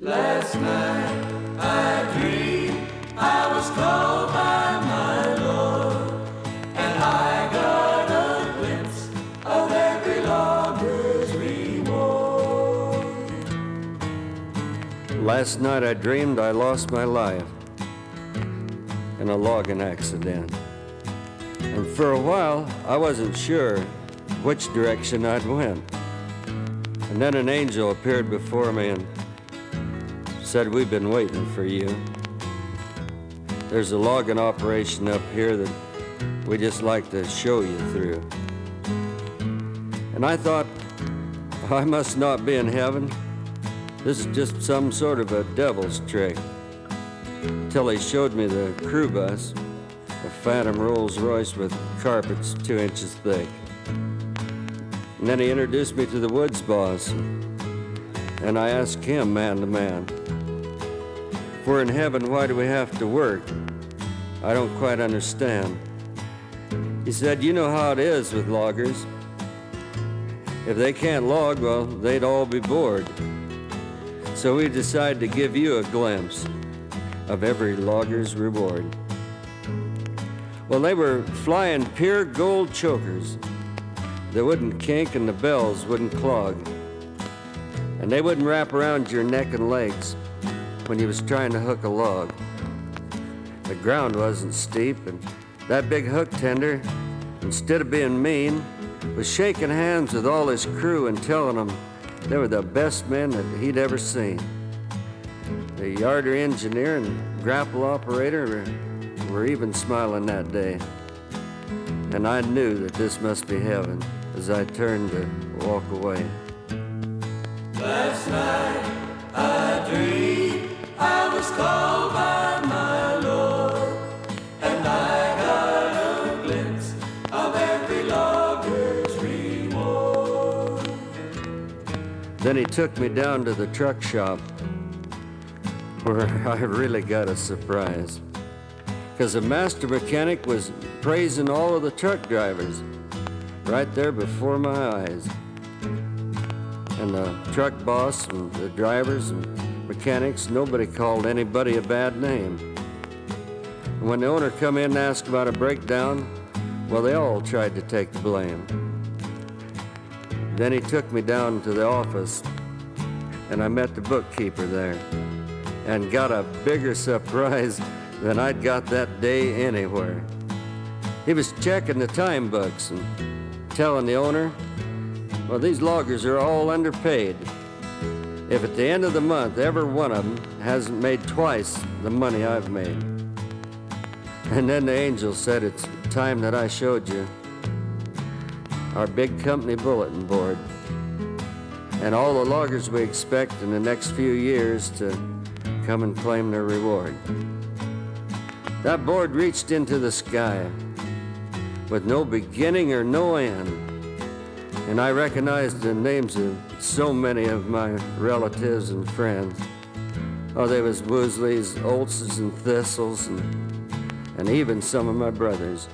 Last night I dreamed I was called by my Lord, and I got a glimpse of every logger's reward. Last night I dreamed I lost my life in a logging accident. And for a while, I wasn't sure which direction I'd went. And then an angel appeared before me and said, "We've been waiting for you. There's a logging operation up here that we just like to show you through." And I thought, I must not be in heaven. This is just some sort of a devil's trick. Till he showed me the crew bus, a phantom Rolls Royce with carpets 2 inches thick. And then he introduced me to the woods boss, and I asked him man to man, "If we're in heaven, why do we have to work? I don't quite understand." He said, "You know how it is with loggers. If they can't log, well, they'd all be bored. So we decided to give you a glimpse of every logger's reward." Well, they were flying pure gold chokers. They wouldn't kink and the bells wouldn't clog. And they wouldn't wrap around your neck and legs when you was trying to hook a log. The ground wasn't steep, and that big hook tender, instead of being mean, was shaking hands with all his crew and telling them they were the best men that he'd ever seen. The yarder engineer and grapple operator were even smiling that day. And I knew that this must be heaven as I turned to walk away. Last night I dreamed I was called by my Lord, and I got a glimpse of every logger's reward. Then he took me down to the truck shop, where I really got a surprise, because the master mechanic was praising all of the truck drivers right there before my eyes. And the truck boss and the drivers and mechanics, nobody called anybody a bad name. And when the owner come in and asked about a breakdown, well, they all tried to take the blame. Then he took me down to the office, and I met the bookkeeper there, and got a bigger surprise than I'd got that day anywhere. He was checking the time books and telling the owner, "Well, these loggers are all underpaid. If at the end of the month every one of them hasn't made twice the money I've made." And then the angel said, "It's time that I showed you our big company bulletin board and all the loggers we expect in the next few years to come and claim their reward." That board reached into the sky with no beginning or no end, and I recognized the names of so many of my relatives and friends. Oh, there was Woosleys, Olses, and Thistles, and even some of my brothers.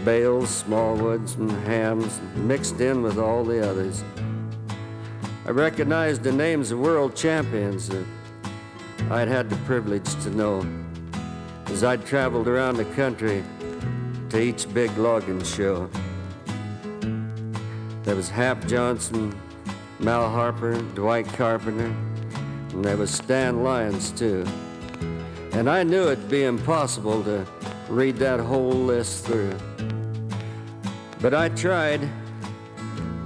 Bales, Smallwoods, and Hams, mixed in with all the others. I recognized the names of world champions that I'd had the privilege to know as I'd traveled around the country to each big logging show. There was Hap Johnson, Mal Harper, Dwight Carpenter, and there was Stan Lyons too. And I knew it'd be impossible to read that whole list through. But I tried,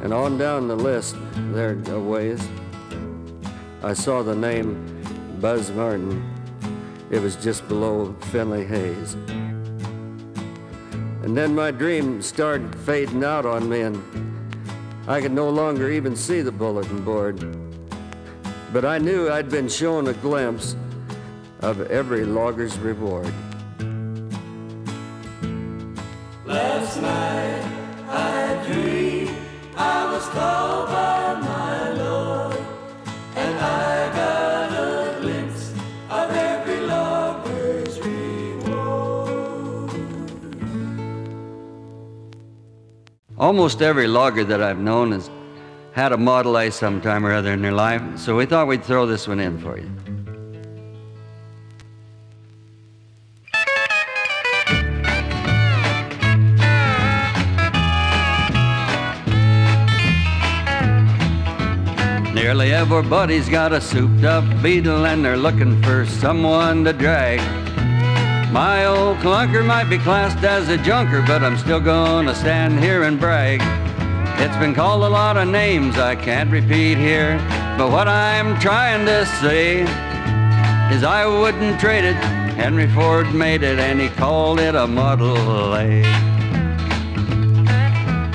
and on down the list there a ways, I saw the name Buzz Martin. It was just below Finley Hayes. And then my dream started fading out on me, and I could no longer even see the bulletin board. But I knew I'd been shown a glimpse of every logger's reward. Last night I dreamed I was called by my Lord, and I got a glimpse of every logger's reward. Almost every logger that I've known had a Model A sometime or other in their life, so we thought we'd throw this one in for you. Nearly everybody's got a souped-up Beetle, and they're looking for someone to drag. My old clunker might be classed as a junker, but I'm still gonna stand here and brag. It's been called a lot of names I can't repeat here, but what I'm trying to say is I wouldn't trade it. Henry Ford made it, and he called it a Model A.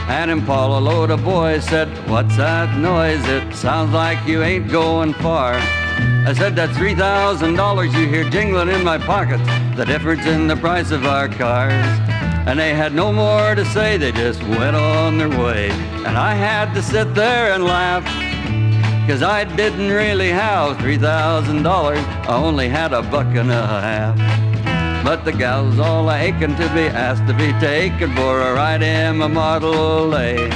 An Impala load of boys said, "What's that noise? It sounds like you ain't going far." I said, "That $3,000 you hear jingling in my pockets, the difference in the price of our cars." And they had no more to say, they just went on their way. And I had to sit there and laugh, 'cause I didn't really have $3,000, I only had $1.50. But the gal's all aching to be asked to be taken for a ride in a Model A.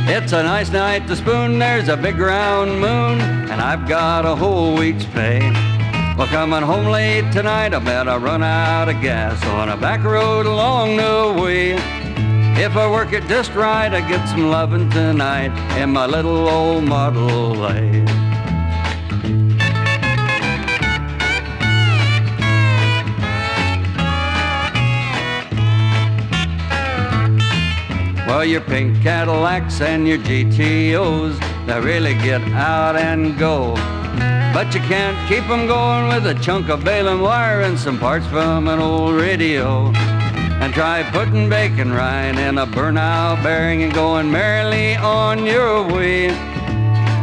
It's a nice night to spoon, there's a big round moon, and I've got a whole week's pay. Well, coming home late tonight, I bet I run out of gas on a back road along the way. If I work it just right, I get some lovin' tonight in my little old Model A. Well, your pink Cadillacs and your GTOs, they really get out and go. But you can't keep them going with a chunk of baling wire and some parts from an old radio. And try putting bacon rind in a burnout bearing and going merrily on your way.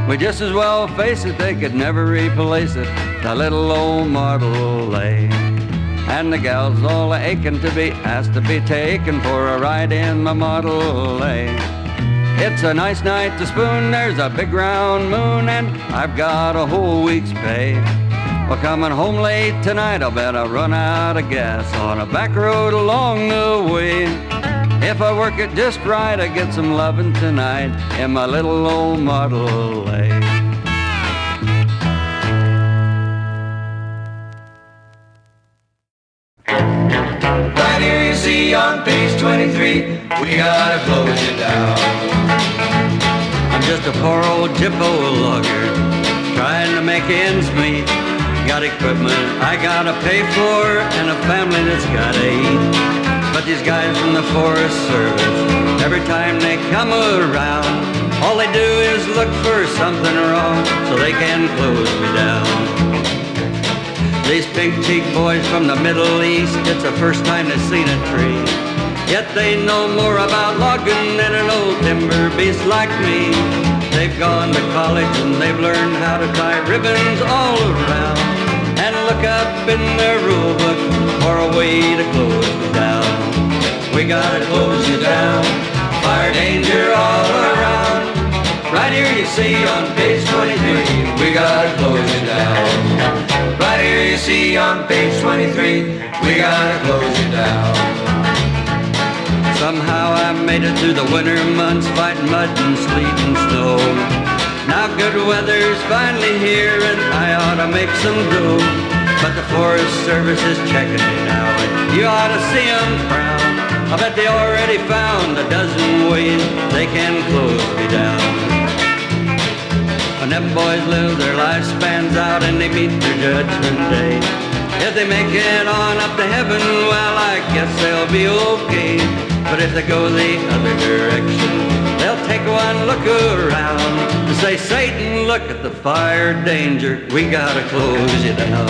We just as well face it, they could never replace it, the little old Model A. And the gal's all aching to be asked to be taken for a ride in my Model A. It's a nice night to spoon, there's a big round moon, and I've got a whole week's pay. Well, coming home late tonight, I'll bet I run out of gas on a back road along the way. If I work it just right, I get some lovin' tonight in my little old Model A. Right here you see on page 23, we gotta close it down. I'm just a poor old Jippo logger, trying to make ends meet. Got equipment I gotta pay for, and a family that's gotta eat. But these guys from the Forest Service, every time they come around, all they do is look for something wrong so they can close me down. These pink-cheeked boys from the Middle East, it's the first time they've seen a tree. Yet they know more about logging than an old timber beast like me. They've gone to college and they've learned how to tie ribbons all around and look up in their rule book for a way to close me down. We gotta close you down, fire danger all around. Right here you see on page 23, we gotta close you down. Right here you see on page 23, we gotta close you down. Somehow I made it through the winter months, fighting mud and sleet and snow. Now good weather's finally here, and I ought to make some dough. But the Forest Service is checking me now, and you ought to see 'em frown. I bet they already found a dozen ways they can close me down. When them boys live their lifespans out and they meet their judgment day, if they make it on up to heaven, well, I guess they'll be okay. But if they go the other direction, they'll take one look around and say, "Satan, look at the fire danger, we gotta close you down.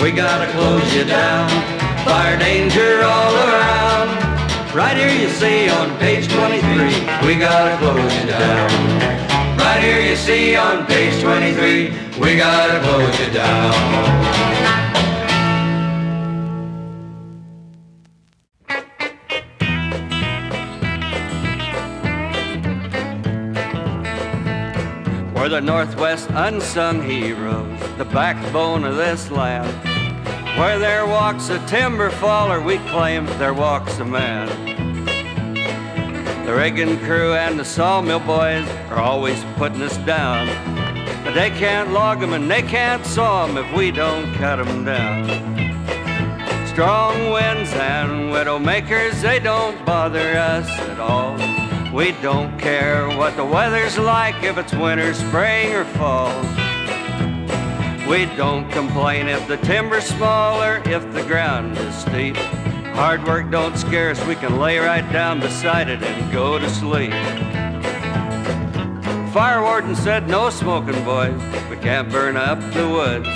We gotta close you down, fire danger all around." Right here you see on page 23, we gotta close you down. Right here you see on page 23, we gotta close you down. We're the Northwest unsung heroes, the backbone of this land. Where there walks a timber faller, we claim there walks a man. The rigging crew and the sawmill boys are always putting us down. But they can't log 'em and they can't saw 'em if we don't cut 'em down. Strong winds and widow makers, they don't bother us at all. We don't care what the weather's like, if it's winter, spring, or fall. We don't complain if the timber's small or if the ground is steep. Hard work don't scare us, we can lay right down beside it and go to sleep. Fire warden said no smoking, boys, we can't burn up the woods.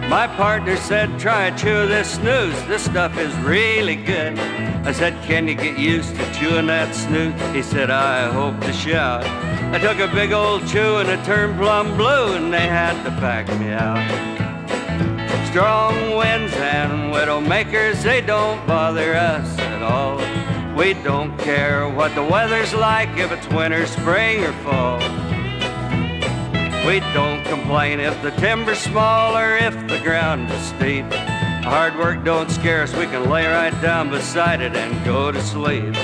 My partner said try a chew of this snooze, this stuff is really good. I said can you get used to chewing that snooze? He said I hope to shout. I took a big old chew and it turned plumb blue and they had to pack me out. Strong winds and widow makers, they don't bother us at all. We don't care what the weather's like, if it's winter, spring, or fall. We don't complain if the timber's small or if the ground is steep. Hard work don't scare us, we can lay right down beside it and go to sleep.